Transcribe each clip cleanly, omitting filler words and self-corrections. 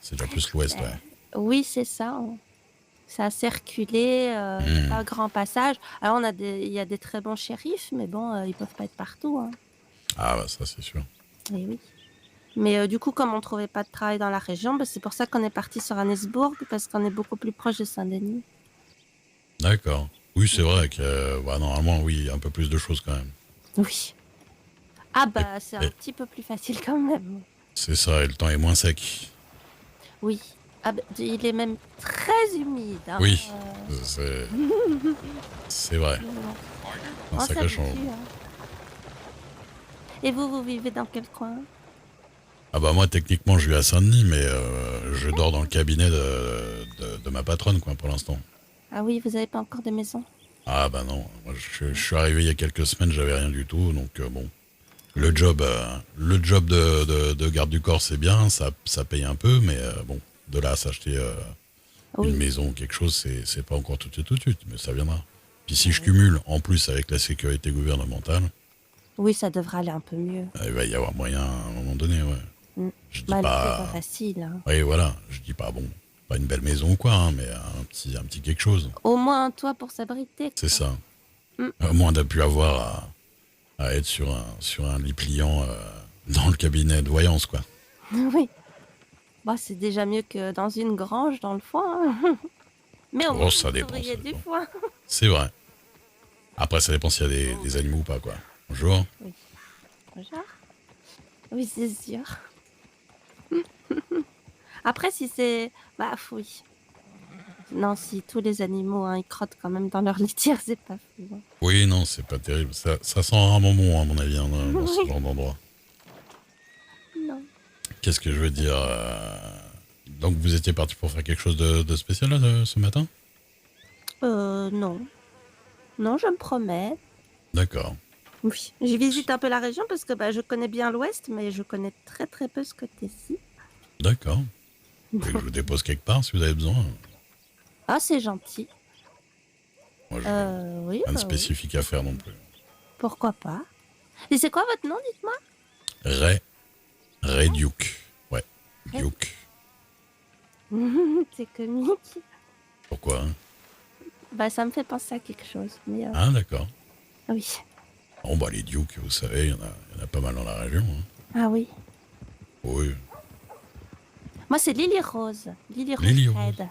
C'est déjà plus l'ouest, ouais. Oui, c'est ça. C'est assez reculé, il n'y a Hmm. pas grand passage. Alors, il y a des très bons shérifs, mais bon, ils peuvent pas être partout, hein. Ah bah ça c'est sûr. Eh oui. Mais du coup, comme on trouvait pas de travail dans la région, bah, c'est pour ça qu'on est parti sur Annesbourg, parce qu'on est beaucoup plus proche de Saint-Denis. D'accord. Oui, c'est vrai que bah, normalement, oui, un peu plus de choses quand même. Oui. Ah Et, bah, c'est un et petit peu plus facile quand même. c'est ça, et le temps est moins sec. Oui. Ah bah, il est même très humide, hein. Oui, c'est vrai. Mais bon, Un on sacré changement. s'habitue, hein. Et vous vivez dans quel coin? Ah bah moi, techniquement, je vis à Saint-Denis, mais je dors dans le cabinet de ma patronne, quoi, pour l'instant. Ah oui, vous n'avez pas encore de maison? Ah bah non, moi, je suis arrivé il y a quelques semaines, j'avais rien du tout, donc bon. Le job de garde du corps, c'est bien, ça paye un peu, mais bon, de là à s'acheter une Oui. maison ou quelque chose, c'est pas encore tout de suite, mais ça viendra. Puis si je Oui. cumule en plus avec la sécurité gouvernementale, Oui, ça devrait aller un peu mieux. il va y avoir moyen à un moment donné, ouais. Mm. Je dis Bah, c'est pas pas, facile, hein. oui voilà, je dis pas bon, pas une belle maison ou quoi, hein, mais un petit quelque chose, Au moins un toit pour s'abriter, c'est quoi. ça. Mm. Au moins d'avoir pu avoir à être sur un lit pliant dans le cabinet de voyance, quoi. Oui. Bah, c'est déjà mieux que dans une grange dans le foin, hein. Mais au moins, Oh, vous ça dépend, s'ouvriez ça du dépend. foin. C'est vrai. Après, ça dépend s'il y a des animaux ou pas, quoi. Bonjour. Oui. Bonjour. Oui, c'est sûr. Après, si c'est... Bah, oui. Non, si tous les animaux, hein, ils crottent quand même dans leur litière, c'est pas fou, hein. Oui, non, c'est pas terrible. Ça sent rarement bon, à mon avis, hein, dans ce Oui. genre d'endroit. Non. Qu'est-ce que je veux dire donc, vous étiez parti pour faire quelque chose de spécial, là, ce matin? Non. Non, je me promets. D'accord. Oui. J'y visite un peu la région parce que bah, je connais bien l'Ouest, mais je connais très très peu ce côté-ci. D'accord. Vous voulez que je vous dépose quelque part, si vous avez besoin? Ah, c'est gentil. Moi, je Oui, rien de bah oui. spécifique à faire non plus. Pourquoi pas? Et c'est quoi votre nom, dites-moi? Ray, Ray Duke. Ouais, Red. Duke. C'est comique. Pourquoi, hein? Bah, ça me fait penser à quelque chose. Mais Ah, d'accord. oui. Bon, bah, les Duke, vous savez, il y en a pas mal dans la région, hein. Ah oui. Oui. Moi, c'est Lily Rose. Lily Rose Lily Rose. Red.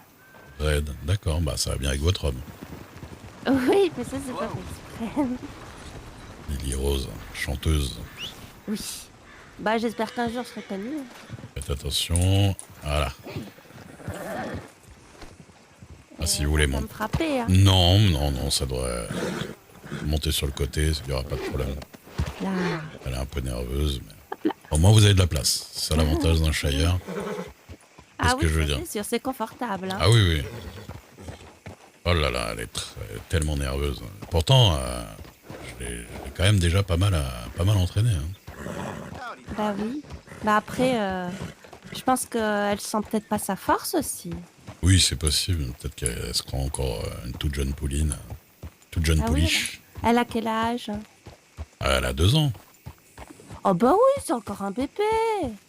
Red, d'accord, bah ça va bien avec votre homme. Oui, mais ça, c'est pas fait exprès. Lily Rose, chanteuse. Oui. Bah, j'espère qu'un jour, je serai connue. Faites attention. Voilà. Ah, si vous Elle va voulez pas monter. me frapper, hein. Non, non, non, ça devrait monter sur le côté, il n'y aura pas de problème. Là. Elle est un peu nerveuse, mais au moins vous avez de la place. C'est ça l'avantage d'un Shire. Ah Qu'est-ce oui, que je veux ça, dire? c'est sûr, c'est confortable, hein. Ah oui, oui. Oh là là, elle est tellement nerveuse. Pourtant, je l'ai quand même déjà pas mal entraîné, hein. Bah oui. Bah après, je pense qu'elle sent peut-être pas sa force aussi. Oui, c'est possible. Peut-être qu'elle sera encore une toute jeune pouline. Toute jeune Ah oui, pouliche. elle a quel âge? Ah, elle a 2 ans. Oh bah oui, c'est encore un bébé.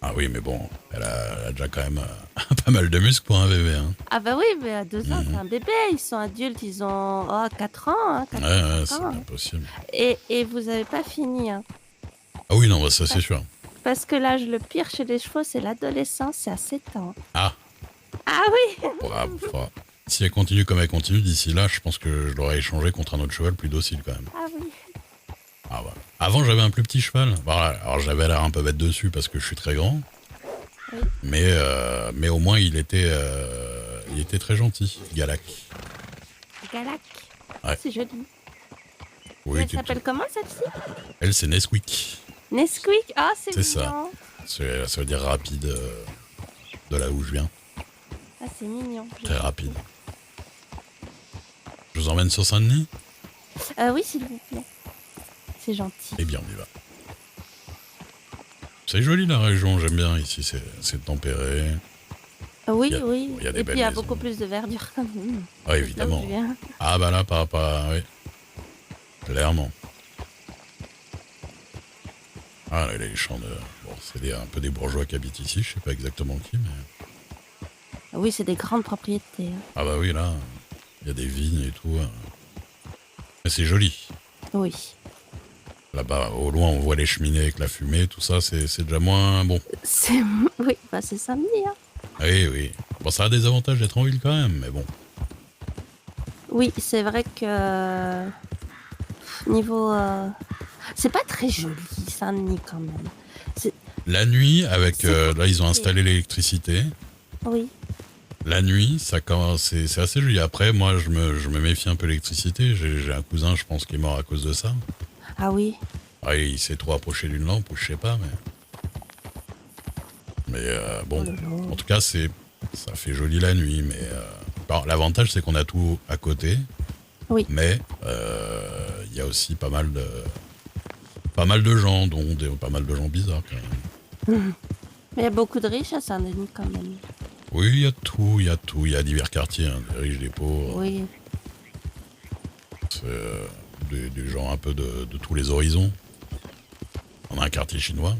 Ah oui, mais bon, elle a déjà quand même pas mal de muscles pour un bébé, hein. Ah bah oui, mais à 2 ans, c'est Mhm. un bébé. Ils sont adultes, ils ont 4 ans, hein, Ouais, 4 ans, ouais, 5 c'est ans, bien hein. possible. Et vous avez pas fini, hein. Ah oui, non, bah, ça c'est Parce, sûr. parce que l'âge le pire chez les chevaux, c'est l'adolescence, c'est à 7 ans. Ah, Ah oui. ah, si elle continue comme elle continue, d'ici là, je pense que je l'aurais échangé contre un autre cheval plus docile quand même. Ah oui. Ah voilà. Avant, j'avais un plus petit cheval. Voilà. Alors j'avais l'air un peu bête dessus parce que je suis très grand, Oui. mais au moins il était très gentil, Galak. Galac. Ah, Ouais. c'est joli. Et Oui, elle s'appelle comment, celle-ci? elle c'est Nesquik. Nesquik. Ah, c'est C'est ça. mignon. Ça veut dire rapide de là où je viens. Ah, c'est mignon. Très rapide. Je vous emmène sur Saint-Denis? Oui, s'il vous plaît. C'est gentil. Eh bien, on y va. C'est joli la région, j'aime bien ici, c'est tempéré. Oui, Il y a, oui. il y a des Et puis, belles il y a maisons. beaucoup plus de verdure quand même. Ah, Là où je évidemment. viens. Ah, bah là, oui, clairement. Ah, là, les champs de. Bon, un peu des bourgeois qui habitent ici, je sais pas exactement qui, mais. Oui, c'est des grandes propriétés. Hein. Ah bah oui, là, il y a des vignes et tout. Mais c'est joli. Oui. Là-bas, au loin, on voit les cheminées avec la fumée, tout ça, c'est déjà moins bon. C'est oui, bah c'est samedi. Hein. Oui, oui. Bon, ça a des avantages d'être en ville quand même, mais bon. Oui, c'est vrai que niveau, c'est pas très joli Saint-Denis quand même. C'est La nuit, avec c'est là, ils ont compliqué. installé l'électricité. Oui. La nuit, c'est assez joli. Après, moi, je me méfie un peu de l'électricité. J'ai un cousin, je pense, qui est mort à cause de ça. Ah oui. Ah, il s'est trop approché d'une lampe, ou je sais pas, mais Oh bon. là là. En tout cas, ça fait joli la nuit, mais alors, l'avantage, c'est qu'on a tout à côté, Oui. mais il y a aussi pas mal de gens, dont pas mal de gens bizarres quand même. Mais il y a beaucoup de riches à Saint-Denis quand même. Oui, il y a tout, il y a tout. Il y a divers quartiers, hein, des riches, des pauvres. Oui. C'est des gens un peu de tous les horizons. On a un quartier chinois.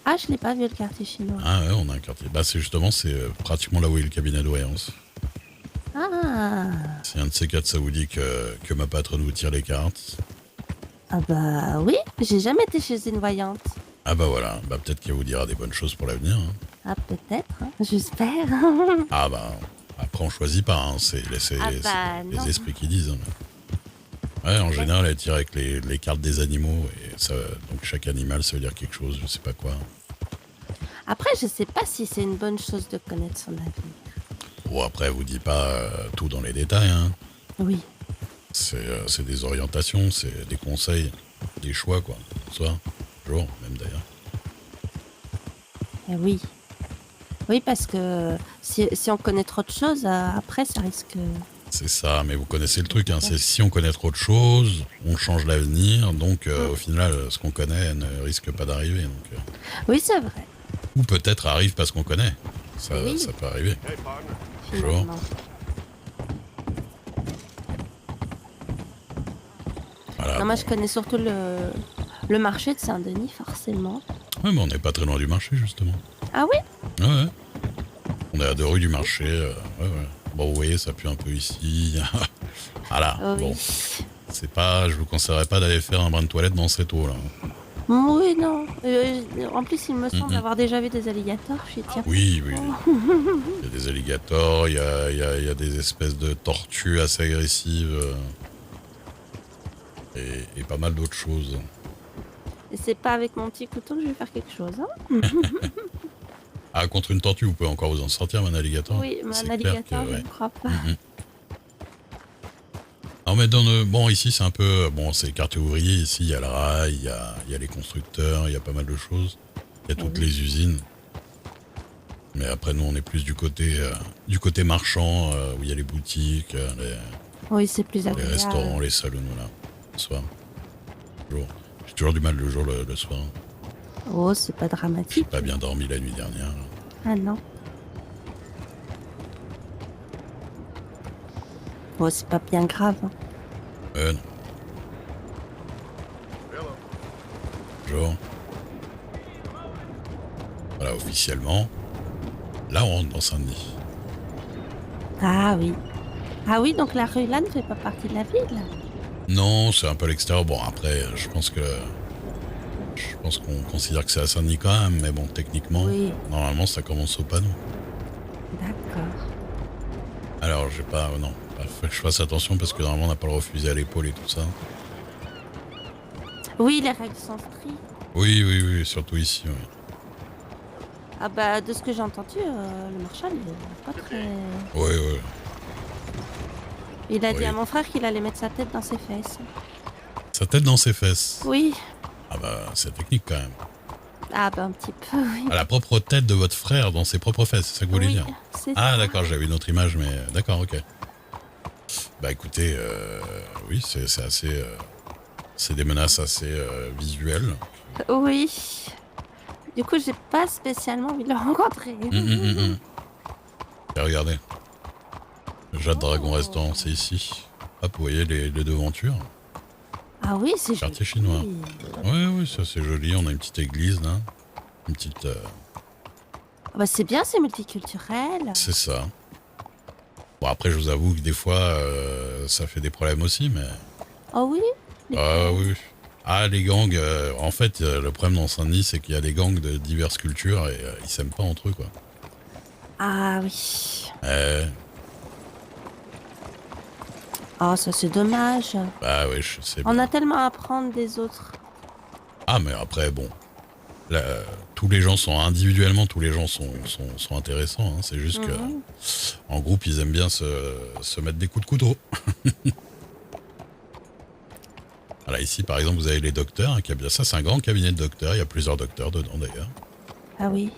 Ah, je l'ai pas vu le quartier chinois. Ah ouais, on a un quartier. Bah c'est pratiquement là où est le cabinet de voyance. Ah. Si un de ces quatre, ça vous dit que ma patronne vous tire les cartes. Ah bah oui, j'ai jamais été chez une voyante. Ah bah voilà, bah peut-être qu'elle vous dira des bonnes choses pour l'avenir. Hein. Ah peut-être, hein. J'espère. Ah bah, après on choisit pas, hein. C'est Ah bah non. les esprits qui disent. Hein. Ouais, en général, elle tire avec les cartes des animaux, et ça, donc chaque animal, ça veut dire quelque chose, je sais pas quoi. Après, je sais pas si c'est une bonne chose de connaître son avenir. Bon, après, elle vous dit pas tout dans les détails, hein. Oui. C'est des orientations, c'est des conseils, des choix, quoi. Soit, toujours, même d'ailleurs. Eh oui. Oui, parce que si on connaît trop de choses, après, ça risque. C'est ça, mais vous connaissez le truc, hein, c'est si on connaît trop de choses, on change l'avenir, donc au final, ce qu'on connaît ne risque pas d'arriver. Donc, Oui, c'est vrai. ou peut-être arrive parce qu'on connaît. Oui. Ça peut arriver. Toujours. Finalement. Voilà. Non, moi, je connais surtout le marché de Saint-Denis, forcément. Ouais, mais on n'est pas très loin du marché, justement. Ah oui? Ouais, ouais. On est à 2 rues du marché. Ouais, ouais. Bon, vous voyez, ça pue un peu ici. Voilà, Oui. bon. C'est pas, je vous conseillerais pas d'aller faire un bain de toilette dans cette eau, là. Oui, non. En plus, il me semble Mm. avoir déjà vu des alligators. Je suis tiens. Oui, oui. Il y a des alligators, il y a des espèces de tortues assez agressives. Et pas mal d'autres choses. Et c'est pas avec mon petit couteau que je vais faire quelque chose. Hein. Ah, contre une tortue, vous pouvez encore vous en sortir, mais un alligator. Oui, mais un c'est clair alligator, que, je ouais. ne crois pas. Mm. Non, mais bon, ici, c'est un peu. Bon, c'est quartier ouvrier. Ici, il y a le rail, il y a les constructeurs, il y a pas mal de choses. Il y a toutes les usines. Mais après, nous, on est plus du côté marchand, où il y a les boutiques, Oui, c'est plus les agréable. restaurants, les salons, voilà. Le soir. Jour. J'ai toujours du mal le jour, le soir. Oh, c'est pas J'ai dramatique. pas bien dormi la nuit dernière. Ah non. Oh, c'est pas bien grave. Hein. Non. Bonjour. Voilà, officiellement. Là, on rentre dans Saint-Denis. Ah oui. Ah oui, donc la rue là ne fait pas partie de la ville. Non, c'est un peu à l'extérieur. Bon, après, je pense qu'on considère que c'est à Saint-Denis quand même, mais bon, techniquement, Oui. normalement, ça commence au panneau. D'accord. Alors, j'ai pas. Non, faut que je fasse attention parce que normalement, on n'a pas le refuser à l'épaule et tout ça. Oui, les règles sont strictes. Oui, oui, oui, surtout ici, oui. Ah bah, de ce que j'ai entendu, le marshal, il est pas très... Oui, oui. Il a Oui. dit à mon frère qu'il allait mettre sa tête dans ses fesses. Sa tête dans ses fesses. Oui. Ah bah, c'est technique quand même. Ah bah, un petit peu, oui. Ah, la propre tête de votre frère dans ses propres fesses, c'est ça que vous voulez Oui, dire? c'est Ah, ça. d'accord, j'avais une autre image, mais d'accord, ok. Bah écoutez, oui, c'est assez. C'est des menaces assez visuelles. Oui. Du coup, j'ai pas spécialement envie de le rencontrer. Et regardez, Jade Dragon Oh. Restaurant, c'est ici. Hop, vous voyez les devantures. Ah oui, c'est joli. Quartier chinois. Oui, oui, ça c'est joli. On a une petite église là. Une petite. Ah bah c'est bien, c'est multiculturel. C'est ça. Bon, après, je vous avoue que des fois, ça fait des problèmes aussi, mais... Oh oui? Ah Lesquels? oui. Ah, les gangs, en fait, le problème dans Saint-Denis, c'est qu'il y a des gangs de diverses cultures et ils s'aiment pas entre eux, quoi. Ah oui. Euh, Oh, ça c'est dommage. Bah oui, je sais On bien. a tellement à apprendre des autres. Ah, mais après, bon, là, tous les gens sont individuellement, tous les gens sont intéressants. Hein. C'est juste que Mhm. en groupe, ils aiment bien se mettre des coups de couteau. Voilà, ici, par exemple, vous avez les docteurs, un cabinet. Ça, c'est un grand cabinet de docteurs. Il y a plusieurs docteurs dedans, d'ailleurs. Ah oui.